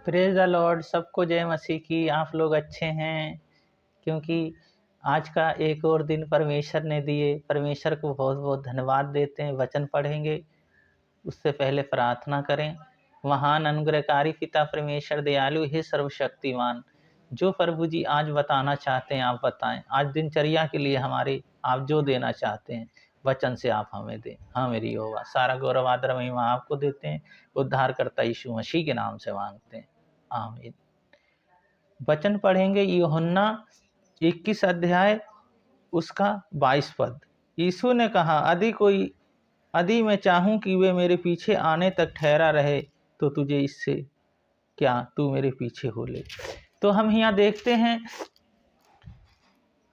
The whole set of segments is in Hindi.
Praise the Lord. सबको जय मसीह की। आप लोग अच्छे हैं? क्योंकि आज का एक और दिन परमेश्वर ने दिए, परमेश्वर को बहुत बहुत धन्यवाद देते हैं। वचन पढ़ेंगे, उससे पहले प्रार्थना करें। महान अनुग्रहकारी पिता परमेश्वर दयालु हे सर्वशक्तिमान, जो प्रभु जी आज बताना चाहते हैं आप बताएं। आज दिनचर्या के लिए हमारे आप जो देना चाहते हैं वचन से आप हमें दें। हाँ मेरी होगा, सारा गौरव आदर महिमा आपको देते हैं। उद्धारकर्ता यीशु मसीह के नाम से मांगते हैं, आमीन। वचन पढ़ेंगे यूहन्ना 21 अध्याय उसका 22 पद। यीशु ने कहा, यदि मैं चाहूं कि वे मेरे पीछे आने तक ठहरा रहे तो तुझे इससे क्या, तू मेरे पीछे हो ले। तो हम यहाँ देखते हैं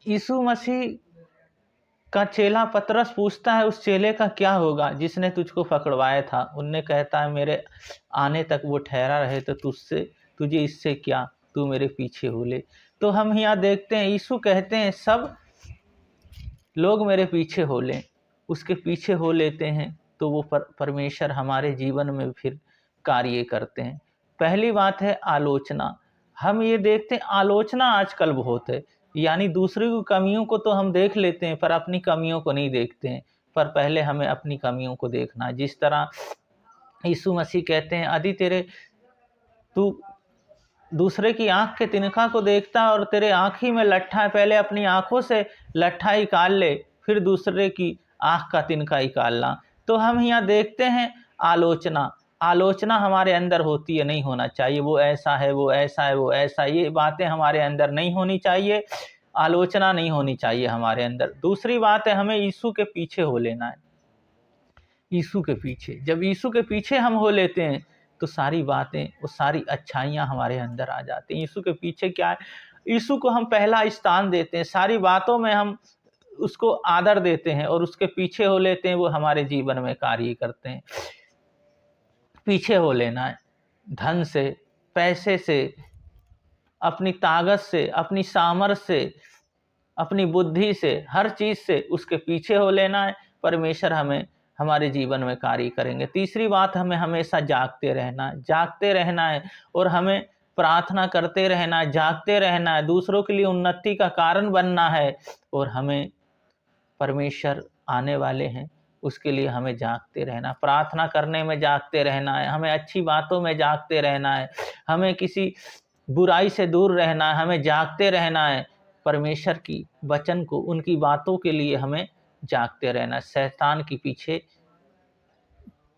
यीशु मसीह का चेला पतरस पूछता है उस चेले का क्या होगा जिसने तुझको पकड़वाया था। उनने कहता है मेरे आने तक वो ठहरा रहे तो तुझे इससे क्या, तू मेरे पीछे हो ले। तो हम यहाँ देखते हैं यीशु कहते हैं सब लोग मेरे पीछे हो लें, उसके पीछे हो लेते हैं तो वो परमेश्वर हमारे जीवन में फिर कार्य करते हैं। पहली बात है आलोचना। हम ये देखते हैं आलोचना आजकल बहुत है, यानी दूसरे की कमियों को तो हम देख लेते हैं पर अपनी कमियों को नहीं देखते हैं। पर पहले हमें अपनी कमियों को देखना। जिस तरह यीशु मसीह कहते हैं यदि तू दूसरे की आंख के तिनका को देखता है और तेरे आंख ही में लट्ठा है, पहले अपनी आंखों से लट्ठा निकाल ले, फिर दूसरे की आंख का तिनका निकालना। तो हम यहाँ देखते हैं आलोचना हमारे अंदर होती है, नहीं होना चाहिए। वो ऐसा है, वो ऐसा है, वो ऐसा, ये बातें हमारे अंदर नहीं होनी चाहिए। आलोचना नहीं होनी चाहिए हमारे अंदर। दूसरी बात है हमें यीशु के पीछे हो लेना है। यीशु के पीछे, जब यीशु के पीछे हम हो लेते हैं तो सारी बातें, वो सारी अच्छाइयाँ हमारे अंदर आ जाती हैं। यीशु के पीछे क्या है, यीशु को हम पहला स्थान देते हैं, सारी बातों में हम उसको आदर देते हैं और उसके पीछे हो लेते हैं, वो हमारे जीवन में कार्य करते हैं। पीछे हो लेना है धन से, पैसे से, अपनी ताकत से, अपनी सामर्थ्य से, अपनी बुद्धि से, हर चीज़ से उसके पीछे हो लेना है। परमेश्वर हमें हमारे जीवन में कार्य करेंगे। तीसरी बात, हमें हमेशा जागते रहना है और हमें प्रार्थना करते रहना है, जागते रहना है, दूसरों के लिए उन्नति का कारण बनना है। और हमें परमेश्वर आने वाले हैं, उसके लिए हमें जागते रहना, प्रार्थना करने में जागते रहना है, हमें अच्छी बातों में जागते रहना है, हमें किसी बुराई से दूर रहना है, हमें जागते रहना है। परमेश्वर की वचन को, उनकी बातों के लिए हमें जागते रहना। शैतान के पीछे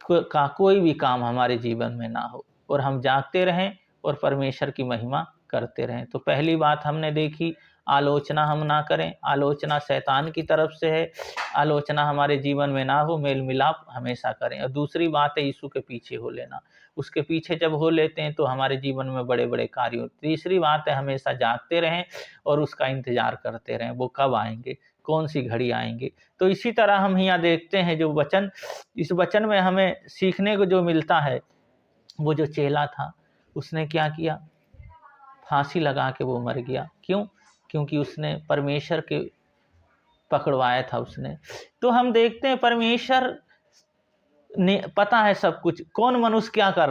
का कोई भी काम हमारे जीवन में ना हो और हम जागते रहें और परमेश्वर की महिमा करते रहें। तो पहली बात हमने देखी, आलोचना हम ना करें। आलोचना शैतान की तरफ से है, आलोचना हमारे जीवन में ना हो, मेल मिलाप हमेशा करें। और दूसरी बात है यीशु के पीछे हो लेना। उसके पीछे जब हो लेते हैं तो हमारे जीवन में बड़े बड़े कार्य होते हैं। तीसरी बात है हमेशा जागते रहें और उसका इंतजार करते रहें, वो कब आएंगे, कौन सी घड़ी आएंगे। तो इसी तरह हम यहाँ देखते हैं जो वचन, इस वचन में हमें सीखने को जो मिलता है, वो जो चेला था उसने क्या किया, फांसी लगा के वो मर गया। क्यों? क्योंकि उसने परमेश्वर के पकड़वाया था उसने। तो हम देखते हैं परमेश्वर ने पता है सब कुछ, कौन मनुष्य क्या कर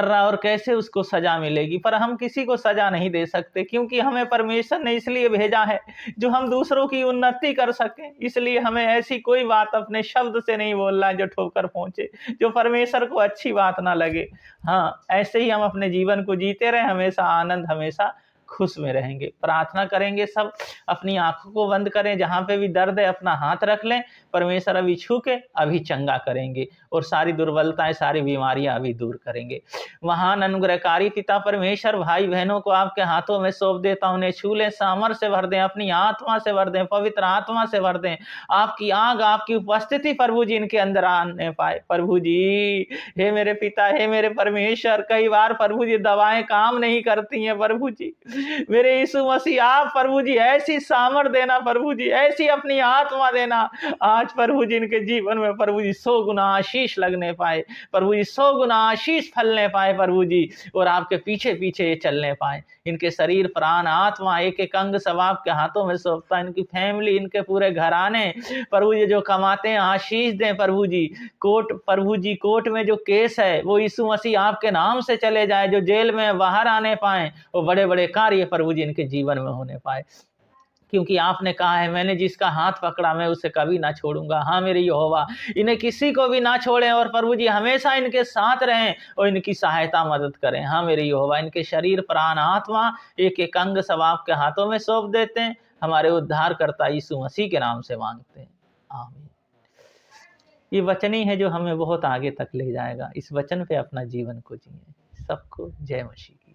रहा है और कैसे उसको सजा मिलेगी। पर हम किसी को सजा नहीं दे सकते, क्योंकि हमें परमेश्वर ने इसलिए भेजा है जो हम दूसरों की उन्नति कर सकें। इसलिए हमें ऐसी कोई बात अपने शब्द से नहीं बोलना जो ठोकर पहुंचे, जो परमेश्वर को अच्छी बात ना लगे। हाँ, ऐसे ही हम अपने जीवन को जीते रहे, हमेशा आनंद, हमेशा खुश में रहेंगे। प्रार्थना करेंगे, सब अपनी आंखों को बंद करें, जहां पे भी दर्द है अपना हाथ रख लें। परमेश्वर अभी छू के अभी चंगा करेंगे और सारी दुर्बलताएं, सारी बीमारियां अभी दूर करेंगे। महान अनुग्रहकारी पिता परमेश्वर, भाई बहनों को आपके हाथों में सौंप देता हूं। उन्हें छू लें, सामर्थ्य से भर दें, अपनी आत्मा से भर दें, पवित्र आत्मा से भर दें। आपकी आग, आपकी उपस्थिति प्रभु जी इनके अंदर आने पाए। प्रभु जी, हे मेरे पिता, हे मेरे परमेश्वर, कई बार प्रभु जी दवाएं काम नहीं करती हैं प्रभु जी, मेरे यीशु मसीह आप प्रभु जी ऐसी सामर्थ देना प्रभु जी, ऐसी अपनी आत्मा देना आज प्रभु जी इनके जीवन में प्रभु जी 100 गुना आशीष लगने पाए प्रभु जी, 100 गुना आशीष फलने पाए प्रभु जी, और आपके पीछे पीछे ये चलने पाए। इनके शरीर प्राण आत्मा एक एक अंग सब आपके हाथों में सौंपता, इनकी फैमिली इनके पूरे घराने प्रभु जी जो कमाते हैं आशीष दें प्रभु जी। कोर्ट प्रभु जी, कोर्ट में जो केस है वो यीशु मसीह आपके नाम से चले जाए, जो जेल में बाहर आने पाए, वो बड़े बड़े कार्य प्रभु जी इनके जीवन में होने पाए, क्योंकि आपने कहा है मैंने जिसका हाथ पकड़ा मैं उसे कभी ना छोड़ूंगा। हाँ मेरे यहोवा, इन्हें किसी को भी ना छोड़ें और प्रभु जी हमेशा इनके साथ रहें और इनकी सहायता मदद करें। हाँ मेरे यहोवा, इनके शरीर प्राण आत्मा एक एक अंग सब आपके हाथों में सौंप देते हैं, हमारे उद्धारकर्ता यीशु मसीह के नाम से मांगते हैं, आमीन। ये वचन ही है जो हमें बहुत आगे तक ले जाएगा। इस वचन पे अपना जीवन को जिए। सबको जय मसीह।